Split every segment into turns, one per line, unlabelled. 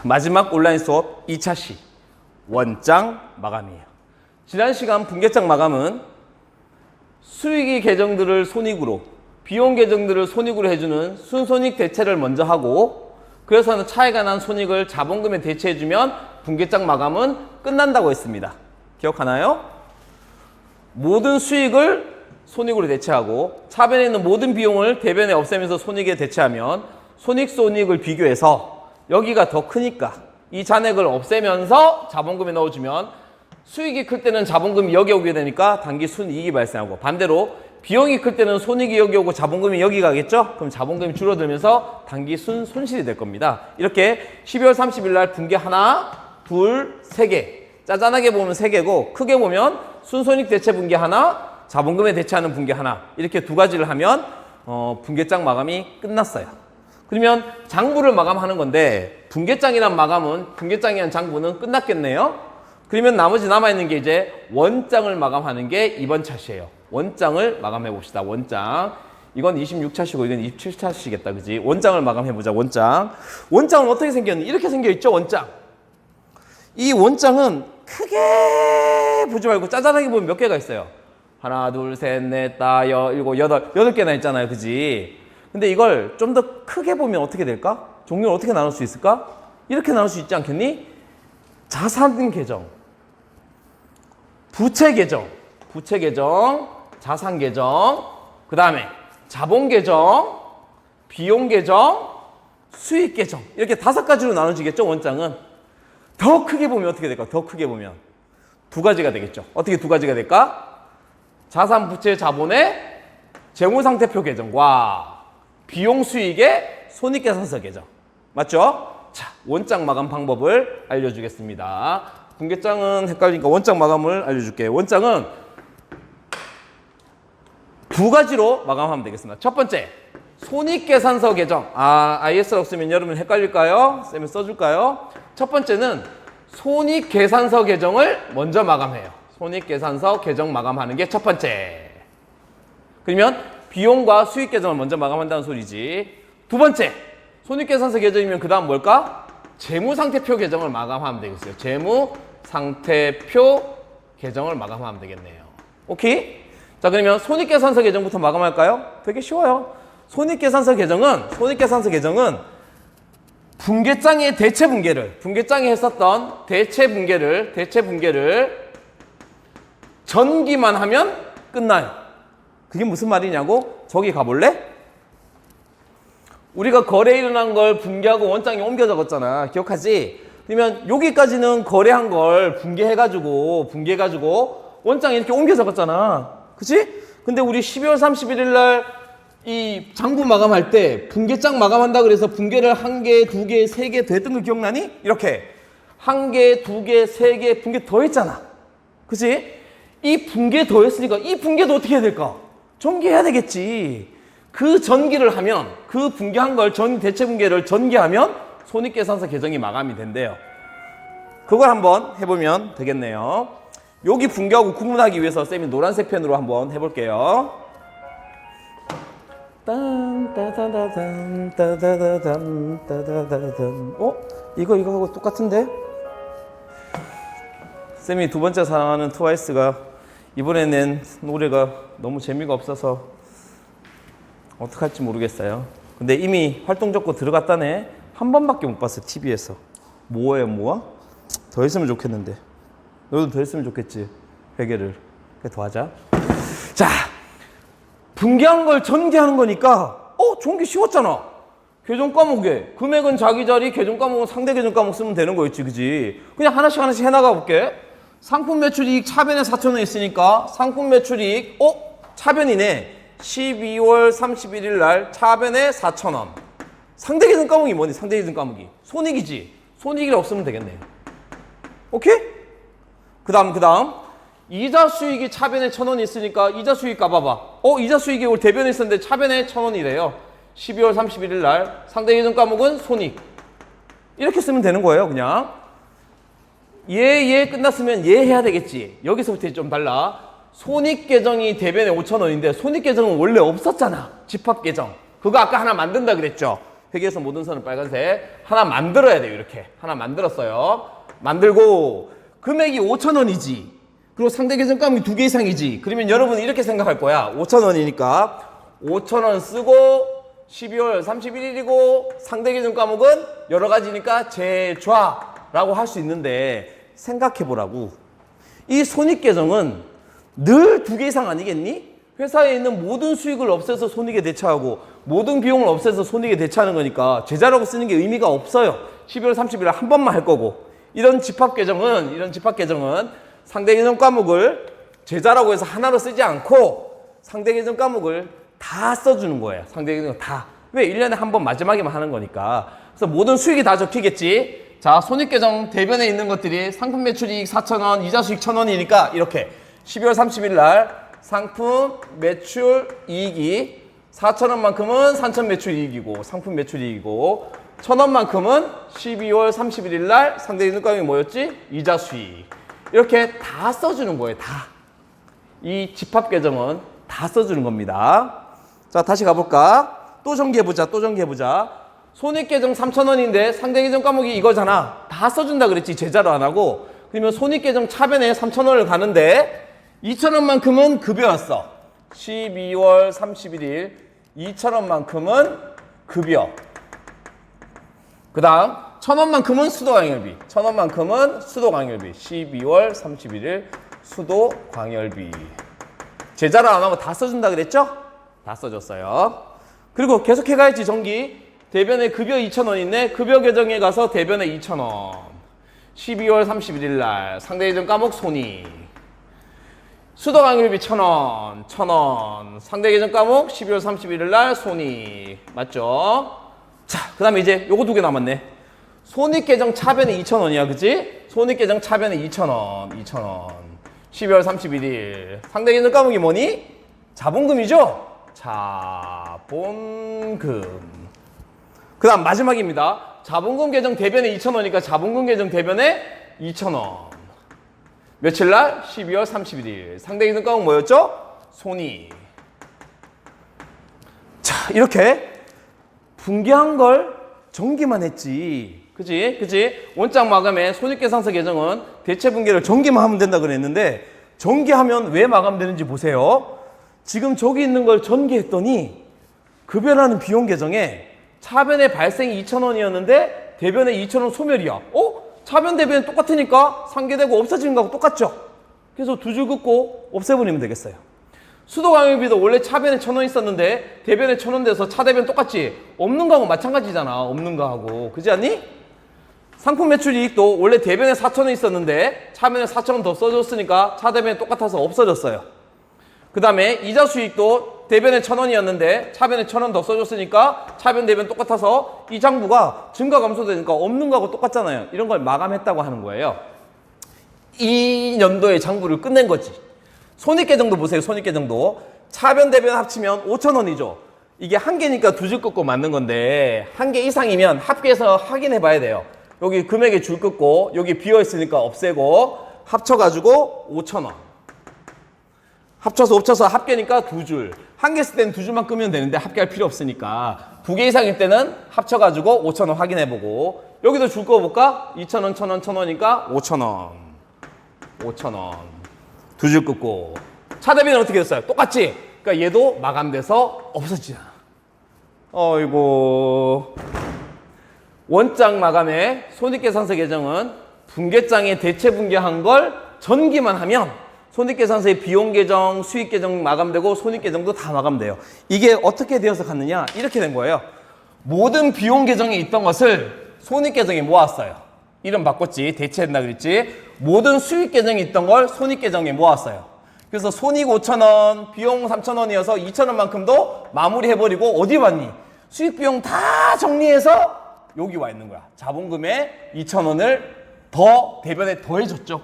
마지막 온라인 수업 2차 시 원장 마감이에요. 지난 시간 분계장 마감은 수익이 계정들을 손익으로, 비용 계정들을 손익으로 해주는 순손익 대체를 먼저 하고, 그래서는 차이가 난 손익을 자본금에 대체해주면 분계장 마감은 끝난다고 했습니다. 기억하나요? 모든 수익을 손익으로 대체하고 차변에 있는 모든 비용을 대변에 없애면서 손익에 대체하면 손익을 비교해서 여기가 더 크니까 이 잔액을 없애면서 자본금에 넣어주면 수익이 클 때는 자본금이 여기 오게 되니까 단기 순이익이 발생하고, 반대로 비용이 클 때는 손익이 여기 오고 자본금이 여기 가겠죠? 그럼 자본금이 줄어들면서 단기 손실이 될 겁니다. 이렇게 12월 30일 날 분계 하나, 둘, 세 개. 짜잔하게 보면 세 개고, 크게 보면 순손익 대체 분계 하나, 자본금에 대체하는 분계 하나, 이렇게 두 가지를 하면 분계장 마감이 끝났어요. 그러면 장부를 마감하는 건데 분계장이란 마감은, 분계장이란 장부는 끝났겠네요. 그러면 나머지 남아있는 게 이제 원장을 마감하는 게 이번 차시예요. 원장을 마감해 봅시다. 원장. 이건 26차시고 이건 27차시겠다. 그지? 원장을 마감해 보자. 원장. 원장은 어떻게 생겼니? 이렇게 생겨 있죠. 원장. 이 원장은 크게 보지 말고 짜잘하게 보면 몇 개가 있어요. 하나, 둘, 셋, 넷, 다, 일곱, 여덟 개나 있잖아요. 그지? 근데 이걸 좀 더 크게 보면 어떻게 될까? 종류를 어떻게 나눌 수 있을까? 이렇게 나눌 수 있지 않겠니? 자산 계정, 부채 계정, 자산 계정, 그 다음에 자본 계정, 비용 계정, 수익 계정, 이렇게 5가지로 나눠지겠죠. 원장은 더 크게 보면 어떻게 될까? 더 크게 보면 두 가지가 되겠죠. 어떻게 두 가지가 될까? 자산, 부채, 자본의 재무상태표 계정과 비용, 수익의 손익계산서 계정. 맞죠? 자, 원장 마감 방법을 알려주겠습니다. 분계장은 헷갈리니까 원장 마감을 알려줄게요. 원장은 두 가지로 마감하면 되겠습니다. 첫 번째, 손익계산서 계정. IS가 없으면 여러분 헷갈릴까요? 쌤이 써줄까요? 첫 번째는 손익계산서 계정을 먼저 마감해요. 손익계산서 계정 마감하는 게 첫 번째. 그러면 비용과 수익 계정을 먼저 마감한다는 소리지. 두 번째, 손익계산서 계정이면 그 다음 뭘까? 재무상태표 계정을 마감하면 되겠어요. 재무상태표 계정을 마감하면 되겠네요. 오케이? 자, 그러면 손익계산서 계정부터 마감할까요? 되게 쉬워요. 손익계산서 계정은 분계장의 대체 분계를, 분계장에 했었던 대체 분계를 전기만 하면 끝나요. 그게 무슨 말이냐고? 저기 가볼래? 우리가 거래 일어난 걸 분계하고 원장에 옮겨 적었잖아. 기억하지? 그러면 여기까지는 거래한 걸 분계해가지고 원장에 이렇게 옮겨 적었잖아. 그치? 근데 우리 12월 31일 날 이 장부 마감할 때 분계장 마감한다 그래서 분계를 1개, 2개, 3개 더 했던 거 기억나니? 이렇게 1개, 2개, 3개 분계 더 했잖아. 그치? 이 분계 더 했으니까 이 분계도 어떻게 해야 될까? 전기해야 되겠지. 그 전기를 하면, 그 분계한 걸 대체 분계를 전개하면 손익계산서 계정이 마감이 된대요. 그걸 한번 해보면 되겠네요. 여기 분계하고 구분하기 위해서 쌤이 노란색 펜으로 한번 해볼게요. 이거하고 똑같은데? 쌤이 두 번째 사랑하는 트와이스가 이번에 낸 노래가 너무 재미가 없어서 어떡할지 모르겠어요. 근데 이미 활동 적고 들어갔다네. 한 번밖에 못 봤어. TV에서. 뭐예요, 뭐야? 더 했으면 좋겠는데. 너도 더 했으면 좋겠지. 회계를. 그래, 더 하자. 자, 분계한 걸 전개하는 거니까 좋은 게 쉬웠잖아. 계정 과목에 금액은 자기 자리, 계정 과목은 상대 계정 과목 쓰면 되는 거였지. 그지? 그냥 하나씩 해나가 볼게. 상품 매출이익 차변에 4,000원 있으니까 상품 매출이익 차변이네. 12월 31일 날 차변에 4,000원. 상대 계정 과목이 뭐니? 상대 계정 과목이 손익이지. 손익이 없으면 되겠네요. 오케이? 그 다음 이자 수익이 차변에 1,000원 있으니까 이자 수익 까봐봐. 이자 수익이 우리 대변에 있었는데 차변에 1,000원이래요. 12월 31일 날 상대 계정 과목은 손익. 이렇게 쓰면 되는 거예요. 그냥 얘 끝났으면 얘 해야 되겠지. 여기서부터 좀 달라. 손익 계정이 대변에 5,000원인데 손익 계정은 원래 없었잖아. 집합 계정. 그거 아까 하나 만든다 그랬죠. 회계에서 모든 선은 빨간색. 하나 만들어야 돼요. 이렇게 하나 만들었어요. 만들고 금액이 5,000원이지. 그리고 상대 계정 과목이 2개 이상이지. 그러면 여러분은 이렇게 생각할 거야. 5,000원이니까 5,000원 쓰고 12월 31일이고 상대 계정 과목은 여러 가지니까 제좌라고 할 수 있는데 생각해 보라고. 이 손익 계정은 늘 2개 이상 아니겠니? 회사에 있는 모든 수익을 없애서 손익에 대처하고 모든 비용을 없애서 손익에 대처하는 거니까 제자라고 쓰는 게 의미가 없어요. 12월 30일 한 번만 할 거고. 이런 집합 계정은 상대 계정 과목을 제자라고 해서 하나로 쓰지 않고 상대 계정 과목을 다 써주는 거예요. 상대 계정 다. 왜? 1년에 한 번 마지막에만 하는 거니까. 그래서 모든 수익이 다 적히겠지. 자, 손익계정 대변에 있는 것들이 상품 매출이익 4,000원, 이자 수익 1,000원이니까 이렇게 12월 30일 날 상품 매출 이익이 4,000원만큼은 산천 매출 이익이고 상품 매출 이익이고 1,000원만큼은 12월 31일 날 상대 계정 과목이 뭐였지? 이자 수익. 이렇게 다 써주는 거예요. 다. 이 집합 계정은 다 써주는 겁니다. 자, 다시 가볼까? 또 전개해보자. 손익계정 3,000원인데 상대 계정 과목이 이거잖아. 다 써준다 그랬지. 제자로 안 하고. 그러면 손익계정 차변에 3,000원을 가는데 2,000원만큼은 급여였어. 12월 31일 2,000원만큼은 급여. 그 다음 1,000원만큼은 수도광열비. 1,000원만큼은 수도광열비. 12월 31일 수도광열비. 제자로 안 하고 다 써준다 그랬죠? 다 써줬어요. 그리고 계속해 가야지. 전기. 대변에 급여 2,000원 있네. 급여 계정에 가서 대변에 2,000원. 12월 31일 날 상대 계정 과목 손익. 수도광열비 1,000원. 1,000원. 상대 계정 과목 12월 31일 날 손익. 맞죠? 자, 그 다음에 이제 요거 2개 남았네. 손익계정 차변에 2,000원이야. 그치? 손익계정 차변에 2,000원. 2,000원. 12월 31일. 상대 계정 과목이 뭐니? 자본금이죠? 자본금. 그 다음 마지막입니다. 자본금 계정 대변에 2,000원이니까 자본금 계정 대변에 2,000원. 며칠 날? 12월 31일. 상대 계정 과목 뭐였죠? 손익. 자, 이렇게 분개한 걸 전기만 했지. 그치? 원장 마감에 손익계산서 계정은 대체 분개를 전기만 하면 된다 그랬는데 전기하면 왜 마감되는지 보세요. 지금 저기 있는 걸 전개했더니 급여라는 비용 계정에 차변의 발생이 2,000원이었는데 대변에 2,000원 소멸이야. 차변 대변이 똑같으니까 상계되고 없어지는 거하고 똑같죠? 그래서 2줄 긋고 없애버리면 되겠어요. 수도광열비도 원래 차변에 1,000원 있었는데 대변에 1,000원 돼서 차대변 똑같지? 없는 거하고 마찬가지잖아. 없는 거하고. 그렇지 않니? 상품 매출 이익도 원래 대변에 4,000원 있었는데 차변에 4,000원 더 써줬으니까 차대변이 똑같아서 없어졌어요. 그 다음에 이자 수익도 대변에 1,000원이었는데 차변에 1,000원 더 써줬으니까 차변 대변 똑같아서 이 장부가 증가 감소되니까 없는 거하고 똑같잖아요. 이런 걸 마감했다고 하는 거예요. 이 년도의 장부를 끝낸 거지. 손익계정도 보세요. 손익계정도 차변 대변 합치면 5,000원이죠. 이게 한 개니까 2줄 긋고 맞는 건데 한 개 이상이면 합계해서 확인해 봐야 돼요. 여기 금액에 줄 긋고 여기 비어있으니까 없애고 합쳐가지고 5,000원. 합쳐서 합계니까 2줄. 한 개 쓸 때는 2줄만 끄면 되는데 합계할 필요 없으니까 2개 이상일 때는 합쳐가지고 5,000원 확인해보고 여기도 줄 거 볼까? 2,000원, 1,000원, 1,000원이니까 5,000원. 5,000원. 2줄 긋고 차대비는 어떻게 됐어요? 똑같지? 그러니까 얘도 마감돼서 없어지잖아. 어이고. 원장 마감의 손익계산서 계정은 분계장에 대체 분계한 걸 전기만 하면 손익계산서의 비용계정, 수익계정 마감되고 손익계정도 다 마감돼요. 이게 어떻게 되어서 갔느냐? 이렇게 된 거예요. 모든 비용계정에 있던 것을 손익계정에 모았어요. 이름 바꿨지. 대체했나 그랬지. 모든 수익계정에 있던 걸 손익계정에 모았어요. 그래서 손익 5,000원, 비용 3,000원이어서 2,000원만큼도 마무리해버리고 어디 왔니? 수익비용 다 정리해서 여기 와 있는 거야. 자본금에 2,000원을 더 대변에 더해줬죠.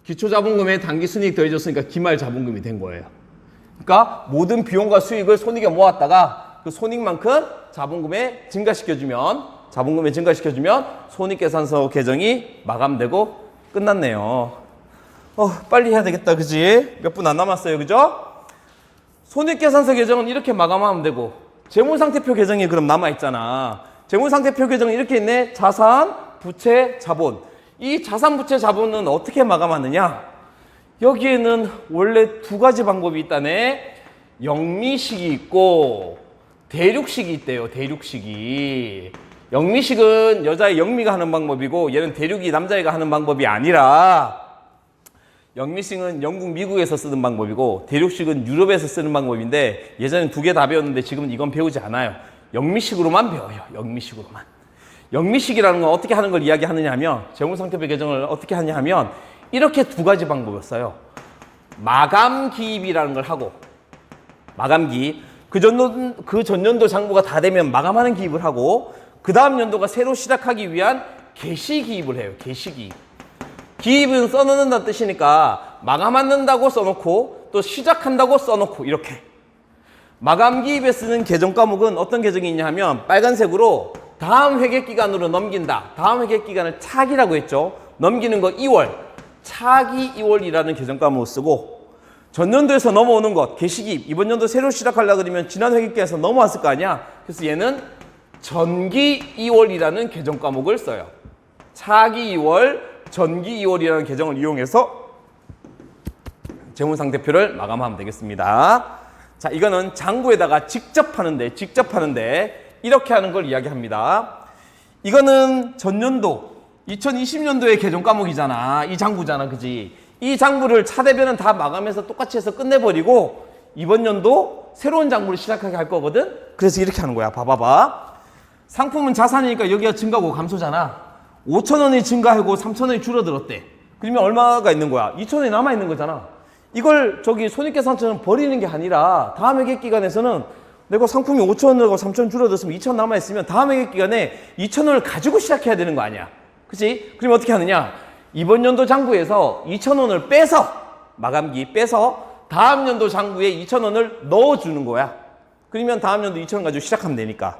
기초자본금에 단기순이익 더해줬으니까 기말자본금이 된 거예요. 그러니까 모든 비용과 수익을 손익에 모았다가 그 손익만큼 자본금에 증가시켜주면 손익계산서 계정이 마감되고 끝났네요. 빨리 해야 되겠다. 그지? 몇 분 안 남았어요. 그죠? 손익계산서 계정은 이렇게 마감하면 되고 재무상태표 계정이 그럼 남아있잖아. 재무상태표 규정은 이렇게 있네. 자산, 부채, 자본. 이 자산, 부채, 자본은 어떻게 마감하느냐? 여기에는 원래 두 가지 방법이 있다네. 영미식이 있고 대륙식이 있대요. 대륙식이. 영미식은 여자의 영미가 하는 방법이고 얘는 대륙이 남자애가 하는 방법이 아니라 영미식은 영국, 미국에서 쓰는 방법이고 대륙식은 유럽에서 쓰는 방법인데 예전엔 두 개 다 배웠는데 지금은 이건 배우지 않아요. 영미식으로만 배워요. 영미식으로만. 영미식이라는 건 어떻게 하는 걸 이야기하느냐 하면 재무상태표 개정을 어떻게 하냐 하면 이렇게 두 가지 방법을 써요. 마감 기입이라는 걸 하고 마감 기입. 그 전년도 장부가 다 되면 마감하는 기입을 하고 그 다음 연도가 새로 시작하기 위한 개시 기입을 해요. 개시 기입. 기입은 써놓는다는 뜻이니까 마감한다고 써놓고 또 시작한다고 써놓고 이렇게. 마감 기입에 쓰는 개정 과목은 어떤 개정이 있냐 하면 빨간색으로 다음 회계기간으로 넘긴다. 다음 회계기간을 차기라고 했죠. 넘기는 거 2월. 차기 2월이라는 개정 과목을 쓰고 전년도에서 넘어오는 것, 개시기입. 이번 연도 새로 시작하려고 그러면 지난 회계기간에서 넘어왔을 거 아니야. 그래서 얘는 전기 2월이라는 개정 과목을 써요. 차기 2월, 전기 2월이라는 개정을 이용해서 재무상태표를 마감하면 되겠습니다. 자, 이거는 장부에다가 직접 하는데 이렇게 하는 걸 이야기합니다. 이거는 전년도 2020년도의 개정 과목이잖아. 이 장부잖아. 그지? 이 장부를 차대변은 다 마감해서 똑같이 해서 끝내버리고 이번 연도 새로운 장부를 시작하게 할 거거든. 그래서 이렇게 하는 거야. 봐봐봐. 상품은 자산이니까 여기가 증가고 감소잖아. 5,000원이 증가하고 3,000원이 줄어들었대. 그러면 얼마가 있는 거야? 2,000원이 남아있는 거잖아. 이걸 저기 손익계산처럼 버리는 게 아니라 다음 회계기간에서는 내가 상품이 5,000원이고 3,000원 줄어들었으면 2,000원 남아있으면 다음 회계기간에 2,000원을 가지고 시작해야 되는 거 아니야. 그치? 그러면 어떻게 하느냐? 이번 연도 장부에서 2,000원을 빼서 마감기 빼서 다음 연도 장부에 2,000원을 넣어주는 거야. 그러면 다음 연도 2,000원 가지고 시작하면 되니까.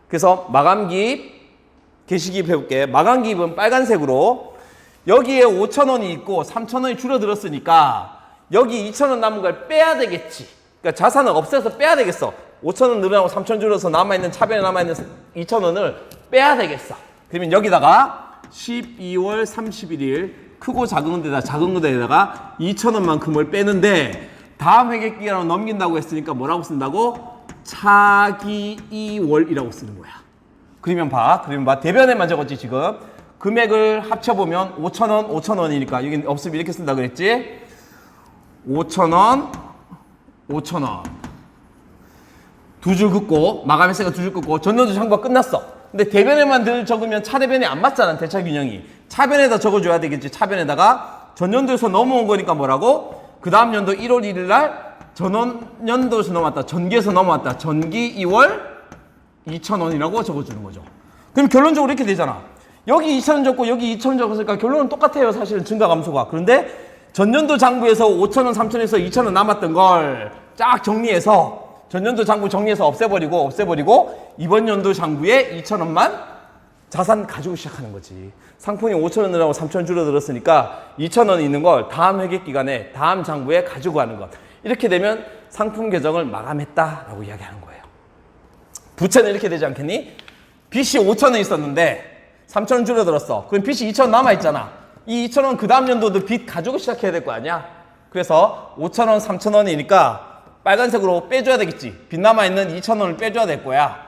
그래서 마감기입, 개시기입 해볼게. 마감기입은 빨간색으로 여기에 5,000원이 있고 3,000원이 줄어들었으니까 여기 2,000원 남은 걸 빼야 되겠지. 그러니까 자산을 없애서 빼야 되겠어. 5,000원 늘어나고 3,000원 줄어서 남아있는 차변에 남아있는 2,000원을 빼야 되겠어. 그러면 여기다가 12월 31일 크고 작은 데다가 2,000원만큼을 빼는데 다음 회계기간으로 넘긴다고 했으니까 뭐라고 쓴다고? 차기 2월이라고 쓰는 거야. 그러면 봐. 대변에만 적었지 지금. 금액을 합쳐보면 5,000원, 5,000원이니까 여기 없으면 이렇게 쓴다 그랬지? 5,000원, 5,000원. 두 줄 긋고 마감했으니까 두 줄 긋고 전년도 장부가 끝났어. 근데 대변에만 늘 적으면 차대변이 안 맞잖아. 대차균형이. 차변에다 적어줘야 되겠지. 차변에다가 전년도에서 넘어온 거니까 뭐라고? 그 다음 연도 1월 1일 날 전년도에서 넘어왔다. 전기에서 넘어왔다. 전기 2월 2,000원이라고 적어주는 거죠. 그럼 결론적으로 이렇게 되잖아. 여기 2,000원 적고 여기 2,000원 적었으니까 결론은 똑같아요. 사실은 증가 감소가. 그런데 전년도 장부에서 5,000원, 3,000원에서 2,000원 남았던 걸 쫙 정리해서 전년도 장부 정리해서 없애버리고 이번 연도 장부에 2,000원만 자산 가지고 시작하는 거지. 상품이 5,000원 늘어나고 3,000원 줄어들었으니까 2,000원이 있는 걸 다음 회계기간에 다음 장부에 가지고 가는 것. 이렇게 되면 상품 계정을 마감했다라고 이야기하는 거예요. 부채는 이렇게 되지 않겠니? 빚이 5,000원 있었는데 3,000원 줄어들었어. 그럼 빚이 2,000원 남아있잖아. 이 2,000원 그 다음 연도도 빚 가지고 시작해야 될 거 아니야? 그래서 5,000원, 3,000원이니까 빨간색으로 빼줘야 되겠지. 빚 남아있는 2,000원을 빼줘야 될 거야.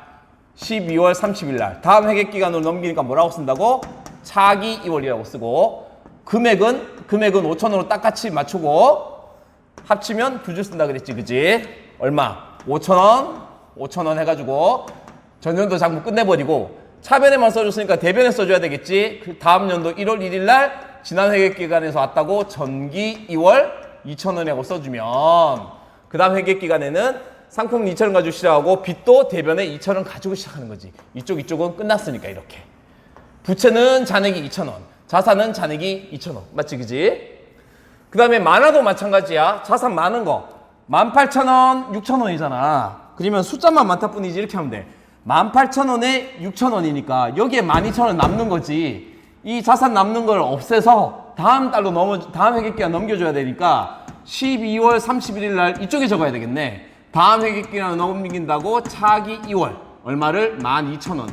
12월 30일 날. 다음 회계기간으로 넘기니까 뭐라고 쓴다고? 차기 2월이라고 쓰고 금액은 5,000원으로 똑같이 맞추고 합치면 두 줄 쓴다 그랬지. 그지? 얼마? 5,000원 해가지고 전년도 장부 끝내버리고 차변에만 써줬으니까 대변에 써줘야 되겠지. 그 다음 연도 1월 1일 날 지난 회계기간에서 왔다고 전기 2월 2,000원이라고 써주면 그 다음 회계기간에는 상품 2,000원 가지고 시작하고 빚도 대변에 2,000원 가지고 시작하는 거지. 이쪽은 끝났으니까 이렇게. 부채는 잔액이 2,000원, 자산은 잔액이 2,000원. 맞지? 그지? 그 다음에 만화도 마찬가지야. 자산 많은 거 18,000원, 6,000원이잖아. 그러면 숫자만 많다 뿐이지. 이렇게 하면 돼. 18,000원에 6,000원이니까 여기에 12,000원 남는 거지. 이 자산 남는 걸 없애서 다음 회계기간 넘겨줘야 되니까 12월 31일 날 이쪽에 적어야 되겠네. 다음 회계기간을 넘긴다고 차기 2월 얼마를? 12,000원을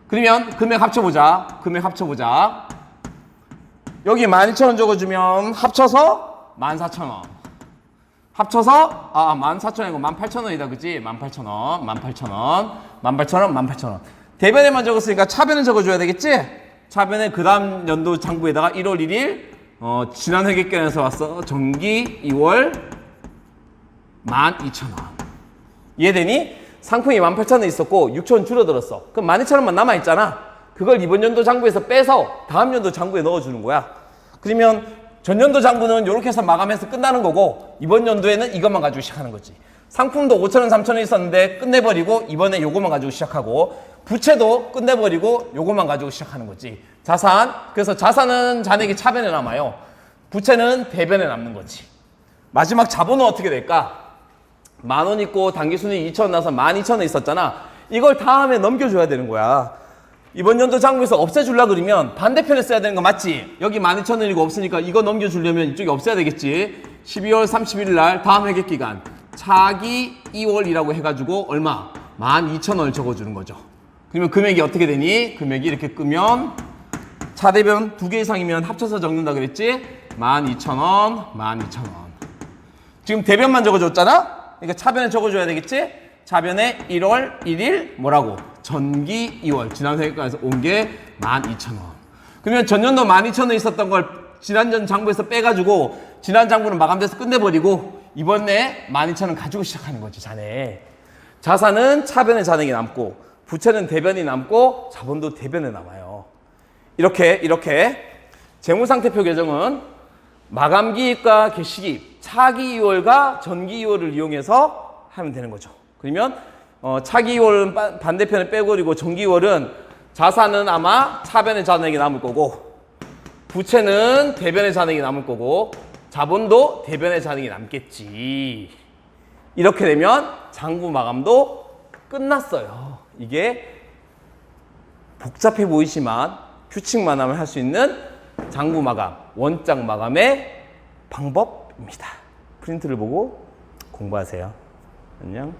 그러면 금액 합쳐보자. 금액 합쳐보자. 여기 12,000원 적어주면 합쳐서 14,000원. 합쳐서 14,000원이고 18,000원이다. 그치? 18,000원, 18,000원, 18,000원, 18,000원. 대변에만 적었으니까 차변에 적어줘야 되겠지? 차변에 그 다음 연도 장부에다가 1월 1일 지난 회계권에서 왔어. 정기 2월 12,000원. 이해되니? 상품이 18,000원 있었고 6,000원 줄어들었어. 그럼 12,000원만 남아있잖아. 그걸 이번 연도 장부에서 빼서 다음 연도 장부에 넣어주는 거야. 그러면 전년도 장부는 이렇게 해서 마감해서 끝나는 거고 이번 연도에는 이것만 가지고 시작하는 거지. 상품도 5,000원, 3,000원 있었는데 끝내버리고 이번에 요것만 가지고 시작하고 부채도 끝내버리고 요것만 가지고 시작하는 거지. 자산, 그래서 자산은 잔액이 차변에 남아요. 부채는 대변에 남는 거지. 마지막 자본은 어떻게 될까? 10,000원 있고 당기순이익 2,000원 나서 12,000원 있었잖아. 이걸 다음에 넘겨줘야 되는 거야. 이번 연도 장부에서 없애주려고 그러면 반대편에 써야 되는 거 맞지? 여기 12,000원이고 없으니까 이거 넘겨주려면 이쪽에 없애야 되겠지. 12월 31일 날 다음 회계기간 차기 2월이라고 해가지고 얼마? 12,000원을 적어주는 거죠. 그러면 금액이 어떻게 되니? 금액이 이렇게 끄면 차대변 2개 이상이면 합쳐서 적는다 그랬지? 12,000원, 12,000원. 지금 대변만 적어줬잖아? 그러니까 차변에 적어줘야 되겠지? 차변에 1월 1일 뭐라고? 전기 2월. 지난 회계권에서 온 게 12,000원. 그러면 전년도 12,000원 있었던 걸 지난전 장부에서 빼가지고 지난 장부는 마감돼서 끝내버리고 이번에 12,000원 가지고 시작하는 거지, 자네. 자산은 차변에 잔액이 남고 부채는 대변이 남고 자본도 대변에 남아요. 이렇게 재무상태표 계정은 마감기입과 개시기입, 차기 2월과 전기 2월을 이용해서 하면 되는 거죠. 그러면 차기 2월은 반대편에 빼버리고 전기 2월은 자산은 아마 차변의 잔액이 남을 거고 부채는 대변의 잔액이 남을 거고 자본도 대변의 잔액이 남겠지. 이렇게 되면 장부 마감도 끝났어요. 이게 복잡해 보이지만 규칙만 하면 할 수 있는 장부 마감, 원장 마감의 방법입니다. 프린트를 보고 공부하세요. 안녕.